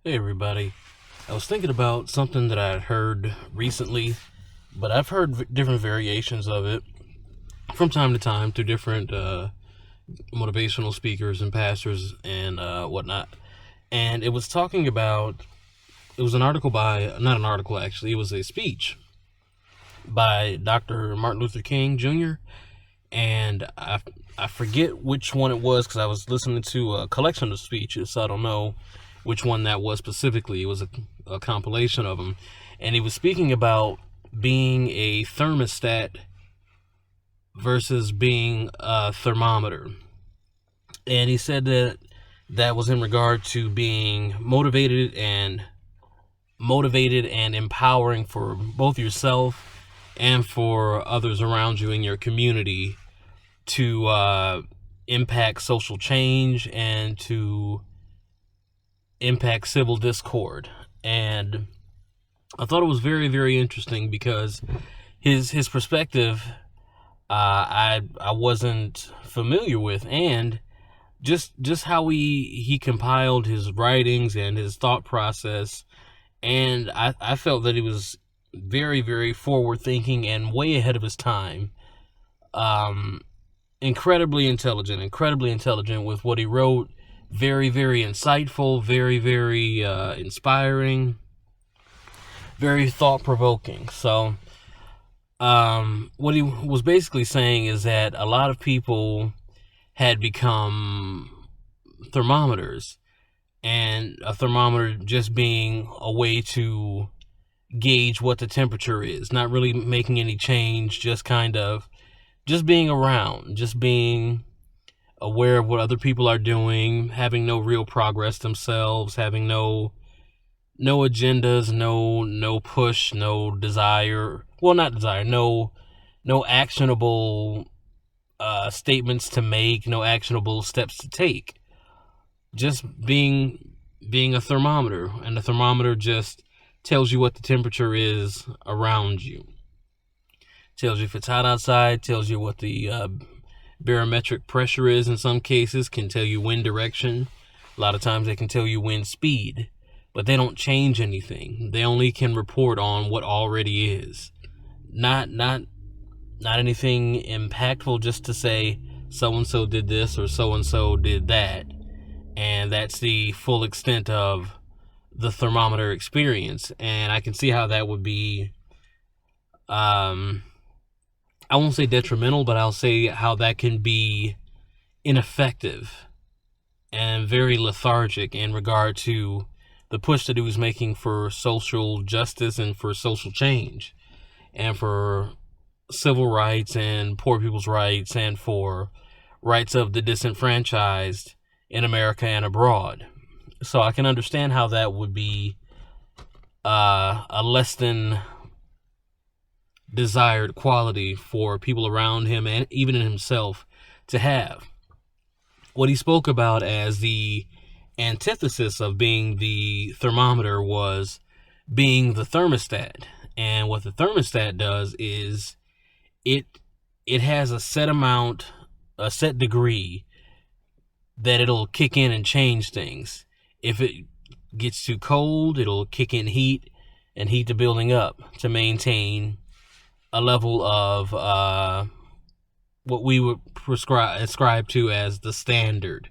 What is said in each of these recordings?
Hey everybody. I was thinking about something that I had heard recently, but I've heard different variations of it from time to time through different motivational speakers and pastors and whatnot. And it was talking about, it was an article by, not an article actually, it was a speech by Dr. Martin Luther King Jr. And I forget which one it was because I was listening to a collection of speeches, so I don't know which one that was specifically. It was a compilation of them, and he was speaking about being a thermostat versus being a thermometer. And he said that that was in regard to being motivated and empowering for both yourself and for others around you in your community to impact social change and to impact civil discord. And I thought it was very, very interesting because his perspective I wasn't familiar with, and just how he compiled his writings and his thought process, and I felt that he was very, very forward thinking and way ahead of his time. Um, incredibly intelligent with what he wrote. Very, very insightful, very, very inspiring, very thought provoking. So, what he was basically saying is that a lot of people had become thermometers, and a thermometer just being a way to gauge what the temperature is, not really making any change, just kind of just being around, just being aware of what other people are doing, having no real progress themselves, having no agendas, no push, no desire. Well, not desire, no actionable statements to make, no actionable steps to take. Just being a thermometer, and the thermometer just tells you what the temperature is around you. Tells you if it's hot outside, tells you what the barometric pressure is in some cases, can tell you wind direction. A lot of times they can tell you wind speed, but they don't change anything. They only can report on what already is. Not anything impactful, just to say so and so did this or so and so did that. And that's the full extent of the thermometer experience. And I can see how that would be I won't say detrimental, but I'll say how that can be ineffective and very lethargic in regard to the push that he was making for social justice and for social change and for civil rights and poor people's rights and for rights of the disenfranchised in America and abroad. So I can understand how that would be a less than desired quality for people around him and even in himself to have. What he spoke about as the antithesis of being the thermometer was being the thermostat. And what the thermostat does is it has a set amount, a set degree that it'll kick in and change things. If it gets too cold, it'll kick in heat and heat the building up to maintain a level of what we would ascribe to as the standard,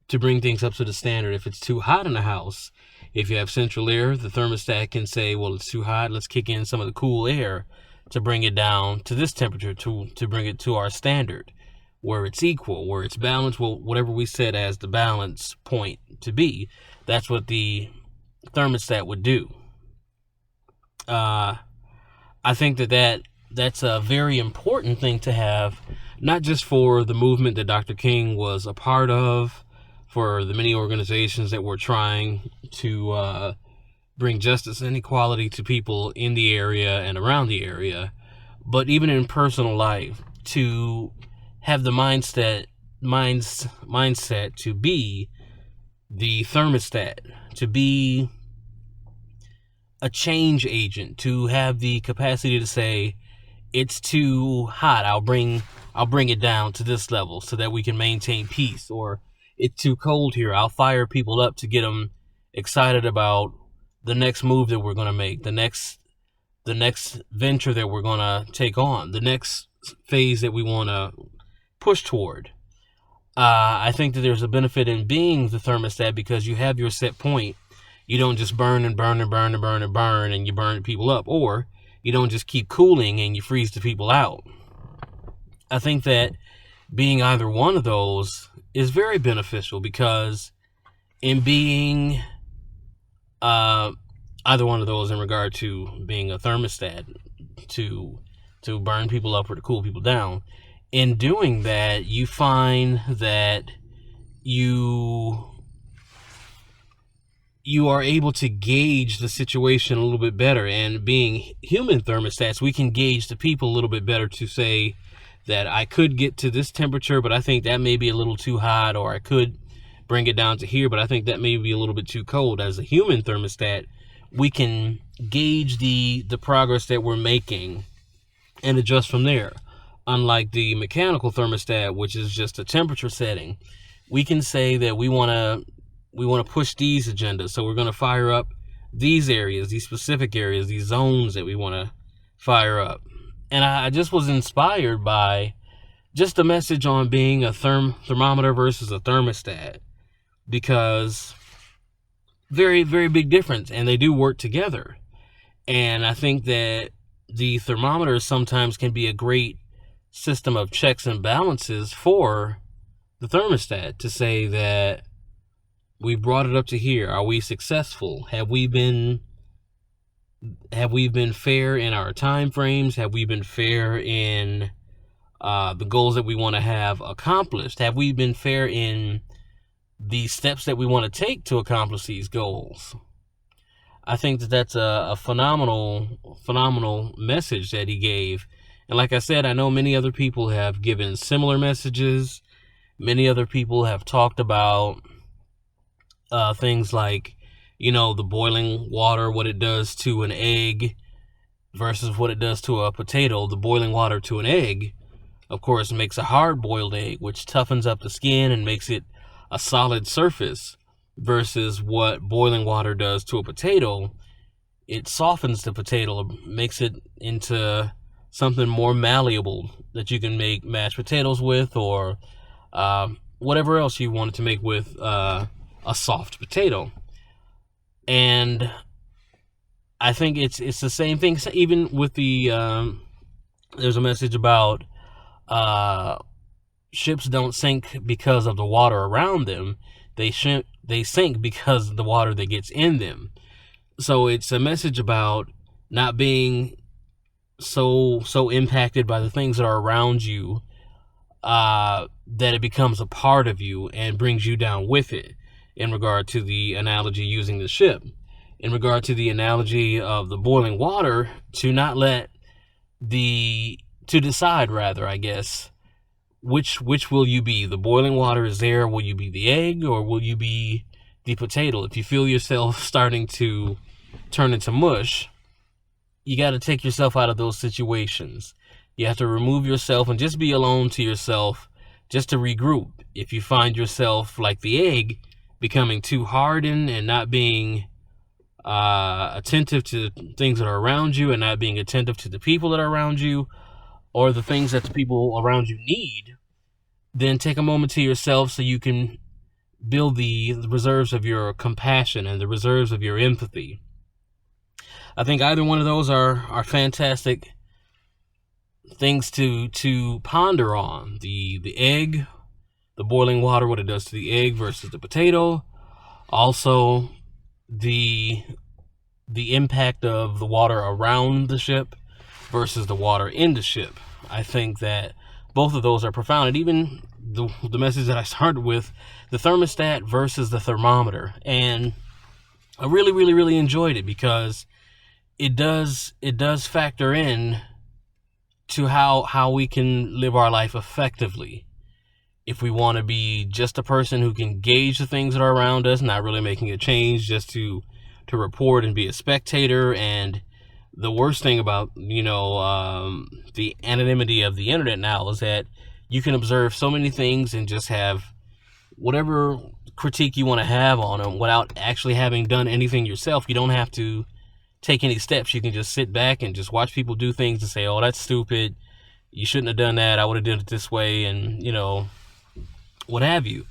to bring things up to the standard. If it's too hot in the house, if you have central air, the thermostat can say, well, it's too hot, let's kick in some of the cool air to bring it down to this temperature, to bring it to our standard, where it's equal, where it's balanced, well, whatever we set as the balance point to be. That's what the thermostat would do. I think that's a very important thing to have, not just for the movement that Dr. King was a part of, for the many organizations that were trying to bring justice and equality to people in the area and around the area, but even in personal life, to have the mindset to be the thermostat, to be a change agent, to have the capacity to say, it's too hot, I'll bring it down to this level so that we can maintain peace. Or it's too cold here, I'll fire people up to get them excited about the next move that we're going to make, the next venture that we're going to take on, the next phase that we want to push toward. I think that there's a benefit in being the thermostat because you have your set point. You don't just burn and burn and burn and burn and burn and you burn people up, or you don't just keep cooling and you freeze the people out. I think that being either one of those is very beneficial because in being either one of those in regard to being a thermostat to burn people up or to cool people down, in doing that, you find that you are able to gauge the situation a little bit better. And being human thermostats, we can gauge the people a little bit better to say that I could get to this temperature, but I think that may be a little too hot, or I could bring it down to here, but I think that may be a little bit too cold. As a human thermostat, we can gauge the progress that we're making and adjust from there. Unlike the mechanical thermostat, which is just a temperature setting, we can say that we want to push these agendas. So we're going to fire up these areas, these specific areas, these zones that we want to fire up. And I just was inspired by just the message on being a thermometer versus a thermostat, because very, very big difference, and they do work together. And I think that the thermometer sometimes can be a great system of checks and balances for the thermostat to say that we brought it up to here. Are we successful? Have we been fair in our time frames? Have we been fair in the goals that we want to have accomplished? Have we been fair in the steps that we want to take to accomplish these goals? I think that that's a phenomenal message that he gave. And like I said, I know many other people have given similar messages. Many other people have talked about things like, the boiling water, what it does to an egg versus what it does to a potato. The boiling water to an egg, of course, makes a hard-boiled egg, which toughens up the skin and makes it a solid surface, versus what boiling water does to a potato. It softens the potato, makes it into something more malleable that you can make mashed potatoes with, or whatever else you wanted to make with a soft potato. And I think it's the same thing. Even with the there's a message about ships don't sink because of the water around them. They sink because of the water that gets in them. So it's a message about not being so impacted by the things that are around you that it becomes a part of you and brings you down with it. In regard to the analogy using the ship, in regard to the analogy of the boiling water, to decide rather, I guess, which will you be? The boiling water is there. Will you be the egg, or will you be the potato? If you feel yourself starting to turn into mush, you got to take yourself out of those situations. You have to remove yourself and just be alone to yourself, just to regroup. If you find yourself like the egg, becoming too hardened and not being attentive to things that are around you, and not being attentive to the people that are around you, or the things that the people around you need, then take a moment to yourself so you can build the reserves of your compassion and the reserves of your empathy. I think either one of those are fantastic things to ponder on. The egg, the boiling water, what it does to the egg versus the potato. Also, the impact of the water around the ship versus the water in the ship. I think that both of those are profound. And even the message that I started with, the thermostat versus the thermometer. And I really, really, really enjoyed it because it does factor in to how we can live our life effectively. If we want to be just a person who can gauge the things that are around us, not really making a change, just to report and be a spectator. And the worst thing about, the anonymity of the internet now is that you can observe so many things and just have whatever critique you want to have on them without actually having done anything yourself. You don't have to take any steps. You can just sit back and just watch people do things and say, oh, that's stupid. You shouldn't have done that. I would have done it this way, and what have you.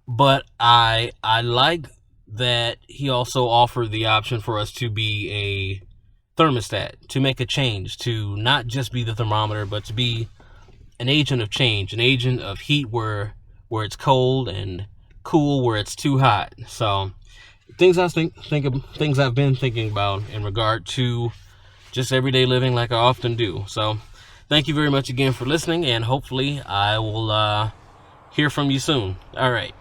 But I like that he also offered the option for us to be a thermostat, to make a change, to not just be the thermometer, but to be an agent of change, an agent of heat where it's cold, and cool where it's too hot. So things things I've been thinking about in regard to just everyday living, like I often do. So thank you very much again for listening, and hopefully I will hear from you soon. All right.